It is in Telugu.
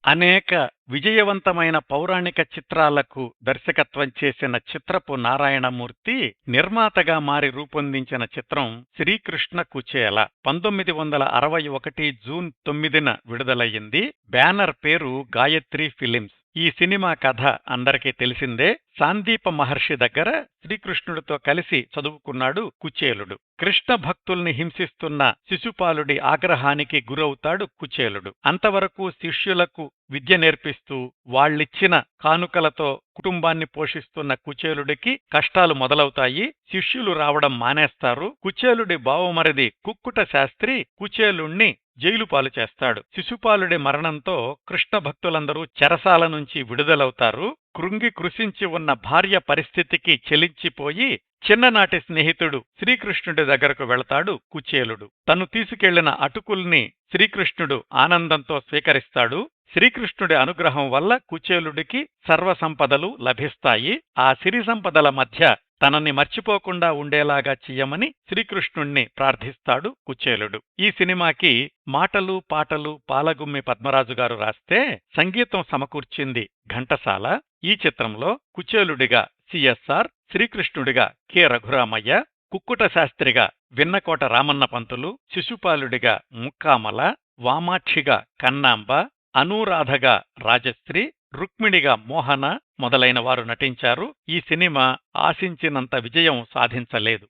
అనేక విజయవంతమైన పౌరాణిక చిత్రాలకు దర్శకత్వం చేసిన చిత్రపు నారాయణమూర్తి నిర్మాతగా మారి రూపొందించిన చిత్రం శ్రీకృష్ణ కుచేల 1961 జూన్ 9న విడుదలయ్యింది. బ్యానర్ పేరు గాయత్రి ఫిలిమ్స్. ఈ సినిమా కథ అందరికీ తెలిసిందే. సాందీప మహర్షి దగ్గర శ్రీకృష్ణుడితో కలిసి చదువుకున్నాడు కుచేలుడు. కృష్ణ భక్తుల్ని హింసిస్తున్న శిశుపాలుడి ఆగ్రహానికి గురవుతాడు కుచేలుడు. అంతవరకు శిష్యులకు విద్య నేర్పిస్తూ వాళ్ళిచ్చిన కానుకలతో కుటుంబాన్ని పోషిస్తున్న కుచేలుడికి కష్టాలు మొదలవుతాయి. శిష్యులు రావడం మానేస్తారు. కుచేలుడి బావమరిది కుక్కుట శాస్త్రి కుచేలుణ్ణి జైలు పాలు చేస్తాడు. శిశుపాలుడి మరణంతో కృష్ణ భక్తులందరూ చెరసాల నుంచి విడుదలవుతారు. కృంగి కృశించి ఉన్న భార్య పరిస్థితికి చెలించిపోయి చిన్ననాటి స్నేహితుడు శ్రీకృష్ణుడి దగ్గరకు వెళతాడు కుచేలుడు. తను తీసుకెళ్లిన అటుకుల్ని శ్రీకృష్ణుడు ఆనందంతో స్వీకరిస్తాడు. శ్రీకృష్ణుడి అనుగ్రహం వల్ల కుచేలుడికి సర్వసంపదలు లభిస్తాయి. ఆ సిరి సంపదల మధ్య తనని మర్చిపోకుండా ఉండేలాగా చెయ్యమని శ్రీకృష్ణుణ్ణి ప్రార్థిస్తాడు కుచేలుడు. ఈ సినిమాకి మాటలు పాటలు పాలగుమ్మి పద్మరాజు గారు రాస్తే సంగీతం సమకూర్చింది ఘంటసాల. ఈ చిత్రంలో కుచేలుడిగా సిఎస్ఆర్, శ్రీకృష్ణుడిగా కె రఘురామయ్య, కుక్కుట శాస్త్రిగా విన్నకోట రామన్న పంతులు, శిశుపాలుడిగా ముక్కామల, వామాక్షిగా కన్నాంబ, అనూరాధగా రాజశ్రీ, రుక్మిణిగా మోహన మొదలైన వారు నటించారు. ఈ సినిమా ఆశించినంత విజయం సాధించలేదు.